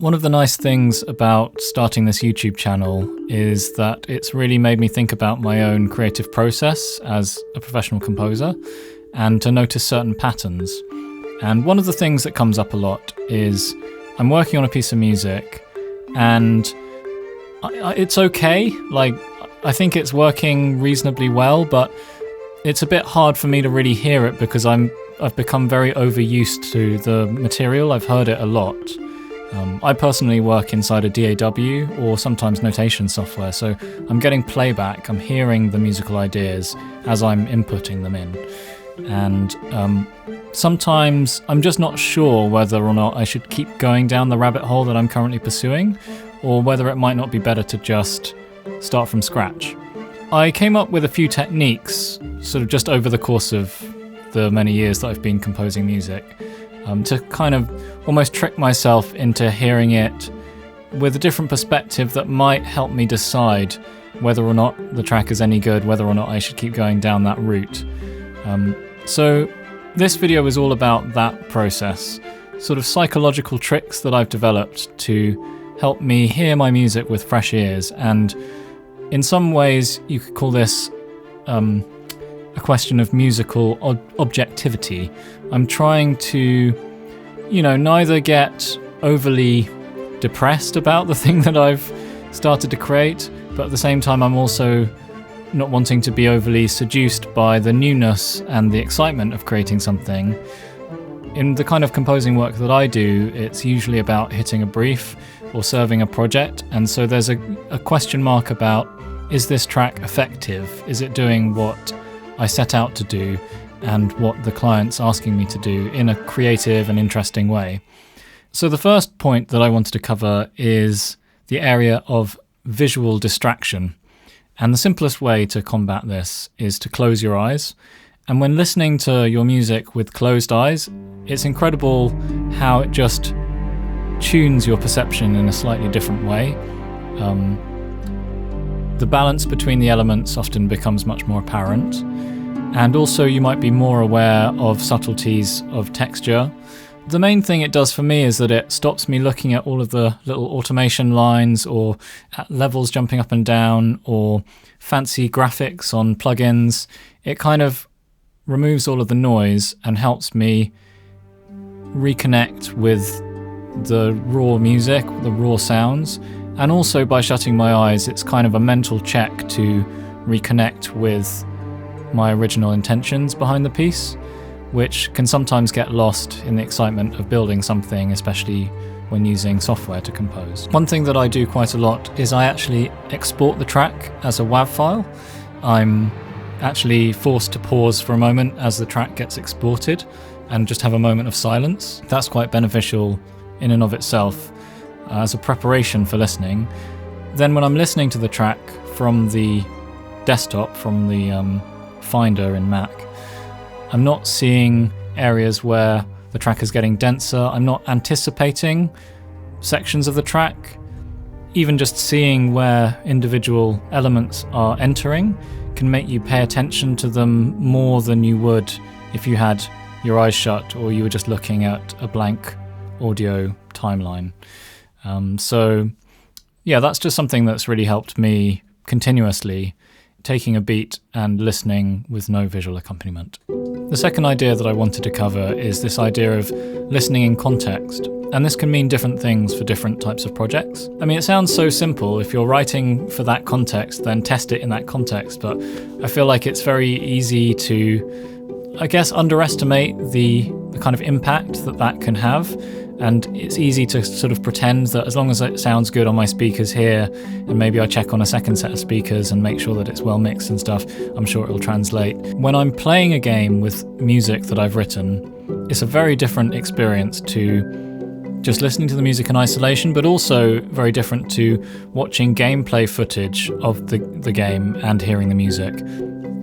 One of the nice things about starting this YouTube channel is that it's really made me think about my own creative process as a professional composer and to notice certain patterns. And one of the things that comes up a lot is I'm working on a piece of music and it's okay, like I think it's working reasonably well, but it's a bit hard for me to really hear it because I've become very overused to the material. I've heard it a lot. I personally work inside a DAW or sometimes notation software, so I'm getting playback, I'm hearing the musical ideas as I'm inputting them in. And sometimes I'm just not sure whether or not I should keep going down the rabbit hole that I'm currently pursuing, or whether it might not be better to just start from scratch. I came up with a few techniques, sort of just over the course of the many years that I've been composing music, to kind of almost trick myself into hearing it with a different perspective that might help me decide whether or not the track is any good, whether or not I should keep going down that route. So this video is all about that process, sort of psychological tricks that I've developed to help me hear my music with fresh ears, and in some ways you could call this a question of musical objectivity. I'm trying to, neither get overly depressed about the thing that I've started to create, but at the same time I'm also not wanting to be overly seduced by the newness and the excitement of creating something. In the kind of composing work that I do, it's usually about hitting a brief or serving a project, and so there's a question mark about, is this track effective? Is it doing what I set out to do and what the client's asking me to do in a creative and interesting way? So the first point that I wanted to cover is the area of visual distraction. And the simplest way to combat this is to close your eyes. And when listening to your music with closed eyes, it's incredible how it just tunes your perception in a slightly different way. The balance between the elements often becomes much more apparent. And also you might be more aware of subtleties of texture. The main thing it does for me is that it stops me looking at all of the little automation lines or at levels jumping up and down or fancy graphics on plugins. It kind of removes all of the noise and helps me reconnect with the raw music, the raw sounds. And also by shutting my eyes, it's kind of a mental check to reconnect with my original intentions behind the piece, which can sometimes get lost in the excitement of building something, especially when using software to compose. One thing that I do quite a lot is I actually export the track as a WAV file. I'm actually forced to pause for a moment as the track gets exported and just have a moment of silence. That's quite beneficial in and of itself as a preparation for listening. Then when I'm listening to the track from the desktop, from the Finder in Mac, I'm not seeing areas where the track is getting denser. I'm not anticipating sections of the track. Even just seeing where individual elements are entering can make you pay attention to them more than you would if you had your eyes shut or you were just looking at a blank audio timeline. So yeah, that's just something that's really helped me continuously, taking a beat and listening with no visual accompaniment. The second idea that I wanted to cover is this idea of listening in context. And this can mean different things for different types of projects. I mean, it sounds so simple. If you're writing for that context, then test it in that context. But I feel like it's very easy to, underestimate the kind of impact that can have. And it's easy to sort of pretend that as long as it sounds good on my speakers here, and maybe I check on a second set of speakers and make sure that it's well mixed and stuff, I'm sure it'll translate. When I'm playing a game with music that I've written, it's a very different experience to just listening to the music in isolation, but also very different to watching gameplay footage of the game and hearing the music.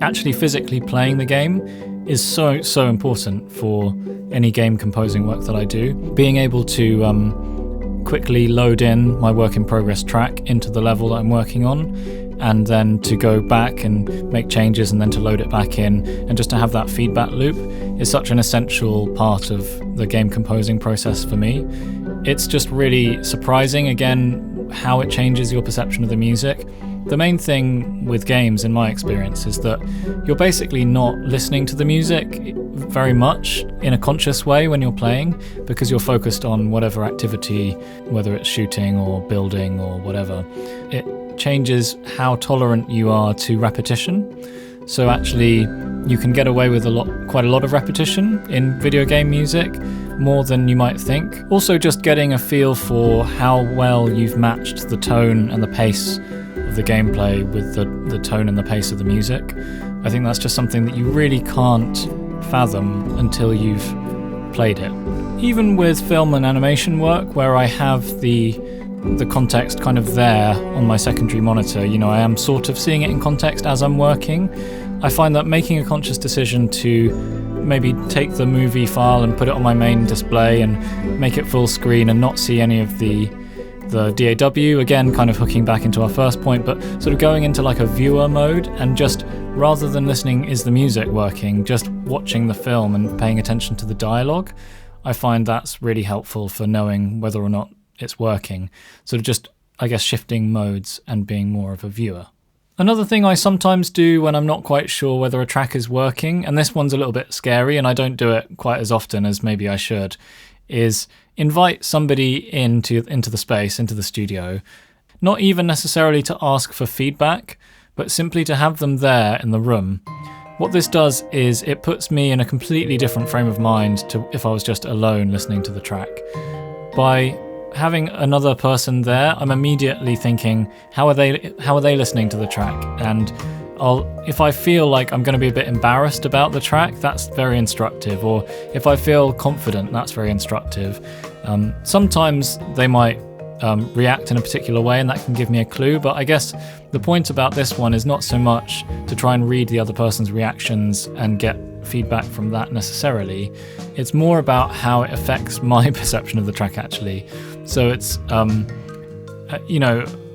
Actually physically playing the game is so important for any game composing work that I do. Being able to quickly load in my work in progress track into the level that I'm working on, and then to go back and make changes and then to load it back in, and just to have that feedback loop is such an essential part of the game composing process for me. it's just really surprising, again, how it changes your perception of the music. The main thing with games, in my experience, is that you're basically not listening to the music very much in a conscious way when you're playing, because you're focused on whatever activity, whether it's shooting or building or whatever. It changes how tolerant you are to repetition. So actually, you can get away with quite a lot of repetition in video game music, more than you might think. Also, just getting a feel for how well you've matched the tone and the pace of the gameplay with the tone and the pace of the music. I think that's just something that you really can't fathom until you've played it. Even with film and animation work, where I have the context kind of there on my secondary monitor, I am sort of seeing it in context as I'm working. I find that making a conscious decision to maybe take the movie file and put it on my main display and make it full screen and not see any of the DAW, again kind of hooking back into our first point, but sort of going into like a viewer mode, and just rather than listening, is the music working, just watching the film and paying attention to the dialogue. I find that's really helpful for knowing whether or not it's working. Sort of just, I guess, shifting modes and being more of a viewer. Another thing I sometimes do when I'm not quite sure whether a track is working, and this one's a little bit scary and I don't do it quite as often as maybe I should, is invite somebody into the space, into the studio, not even necessarily to ask for feedback, but simply to have them there in the room. What this does is it puts me in a completely different frame of mind to if I was just alone listening to the track. By having another person there, I'm immediately thinking, how are they listening to the track? And if I feel like I'm going to be a bit embarrassed about the track, that's very instructive. Or if I feel confident, that's very instructive. Sometimes they might react in a particular way, and that can give me a clue. But I guess the point about this one is not so much to try and read the other person's reactions and get feedback from that necessarily. It's more about how it affects my perception of the track, actually. So it's,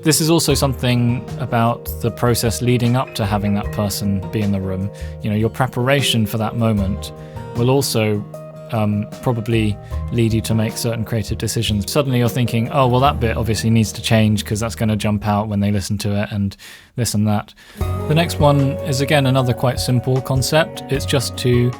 this is also something about the process leading up to having that person be in the room. Your preparation for that moment will also probably lead you to make certain creative decisions. Suddenly you're thinking, oh, well, that bit obviously needs to change because that's going to jump out when they listen to it, and this and that. The next one is, again, another quite simple concept. It's just to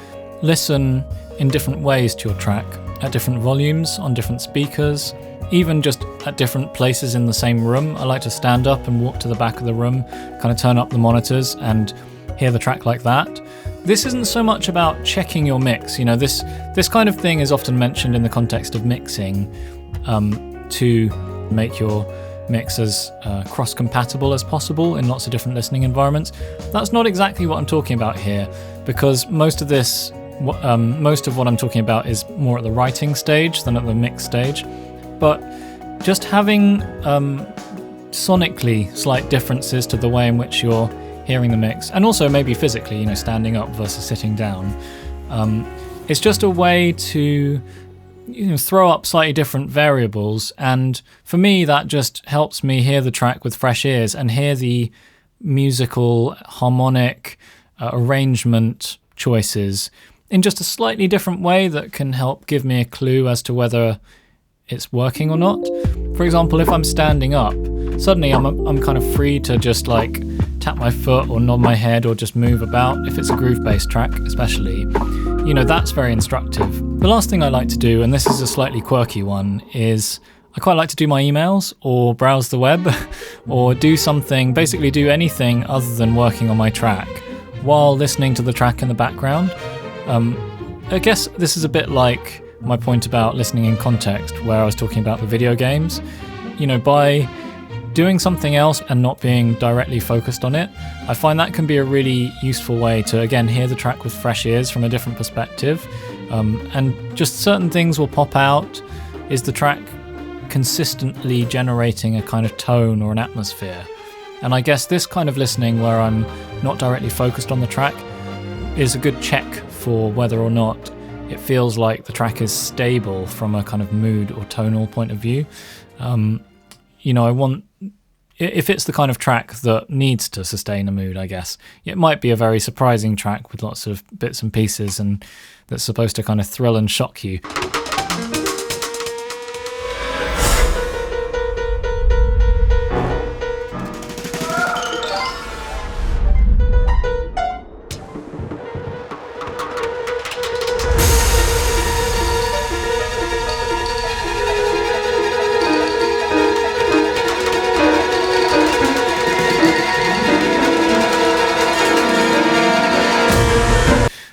listen in different ways to your track, at different volumes, on different speakers, even just at different places in the same room. I like to stand up and walk to the back of the room, kind of turn up the monitors and hear the track like that. This isn't so much about checking your mix. This kind of thing is often mentioned in the context of mixing, to make your mix as cross-compatible as possible in lots of different listening environments. That's not exactly what I'm talking about here, because most of what I'm talking about is more at the writing stage than at the mix stage. But just having sonically slight differences to the way in which you're hearing the mix, and also maybe physically, standing up versus sitting down, it's just a way to throw up slightly different variables. And for me, that just helps me hear the track with fresh ears and hear the musical harmonic arrangement choices in just a slightly different way that can help give me a clue as to whether it's working or not. For example, if I'm standing up, suddenly I'm kind of free to just like tap my foot or nod my head or just move about. If it's a groove-based track especially, that's very instructive. The last thing I like to do, and this is a slightly quirky one, is I quite like to do my emails or browse the web or do anything other than working on my track while listening to the track in the background. I guess this is a bit like my point about listening in context, where I was talking about the video games. By doing something else and not being directly focused on it, I find that can be a really useful way to, again, hear the track with fresh ears from a different perspective. And just certain things will pop out. Is the track consistently generating a kind of tone or an atmosphere? And I guess this kind of listening, where I'm not directly focused on the track, is a good check for whether or not it feels like the track is stable from a kind of mood or tonal point of view. If it's the kind of track that needs to sustain a mood, I guess, it might be a very surprising track with lots of bits and pieces and that's supposed to kind of thrill and shock you.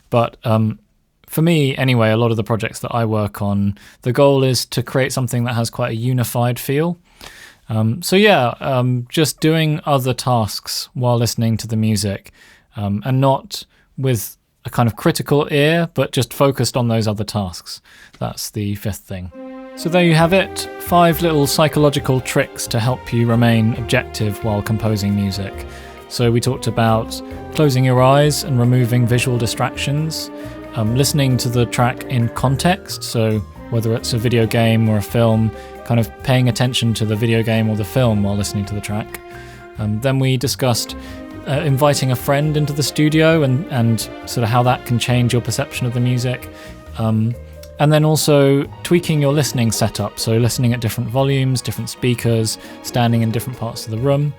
But for me, anyway, a lot of the projects that I work on, the goal is to create something that has quite a unified feel. Just doing other tasks while listening to the music, and not with a kind of critical ear, but just focused on those other tasks. That's the fifth thing. So there you have it, 5 little psychological tricks to help you remain objective while composing music. So we talked about closing your eyes and removing visual distractions, listening to the track in context, so whether it's a video game or a film, kind of paying attention to the video game or the film while listening to the track. Then we discussed inviting a friend into the studio and sort of how that can change your perception of the music. And then also tweaking your listening setup, so listening at different volumes, different speakers, standing in different parts of the room.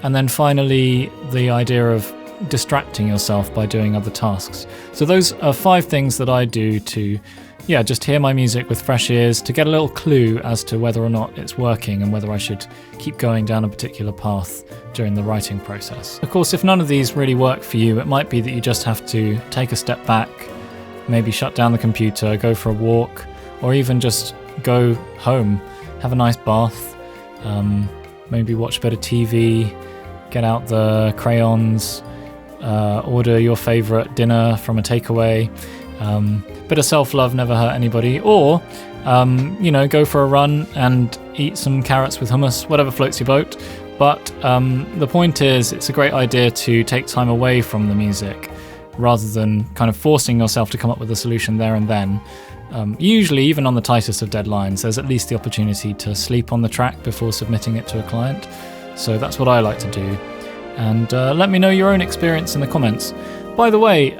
And then finally, the idea of distracting yourself by doing other tasks. So those are 5 things that I do to just hear my music with fresh ears, to get a little clue as to whether or not it's working and whether I should keep going down a particular path during the writing process. Of course, if none of these really work for you, it might be that you just have to take a step back, maybe shut down the computer, go for a walk, or even just go home, have a nice bath, maybe watch a bit of TV, get out the crayons, order your favourite dinner from a takeaway. Bit of self-love never hurt anybody. Or, go for a run and eat some carrots with hummus, whatever floats your boat. But the point is, it's a great idea to take time away from the music rather than kind of forcing yourself to come up with a solution there and then. Usually, even on the tightest of deadlines, there's at least the opportunity to sleep on the track before submitting it to a client. So that's what I like to do. And let me know your own experience in the comments. By the way,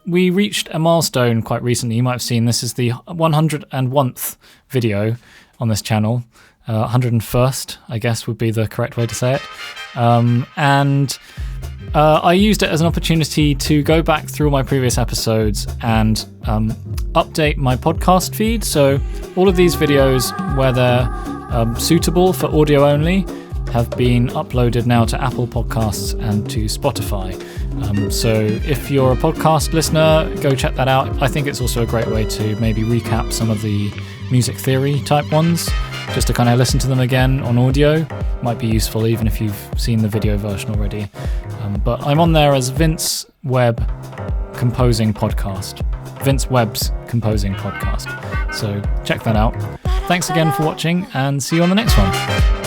we reached a milestone quite recently. You might have seen this is the 101th video on this channel. 101st, I guess, would be the correct way to say it. I used it as an opportunity to go back through my previous episodes and update my podcast feed. So all of these videos, where they're suitable for audio only, have been uploaded now to Apple Podcasts and to Spotify. So if you're a podcast listener, go check that out. I think it's also a great way to maybe recap some of the music theory type ones, just to kind of listen to them again on audio. Might be useful even if you've seen the video version already. But I'm on there as Vince Webb Composing Podcast. Vince Webb's Composing Podcast. So check that out. Thanks again for watching and see you on the next one.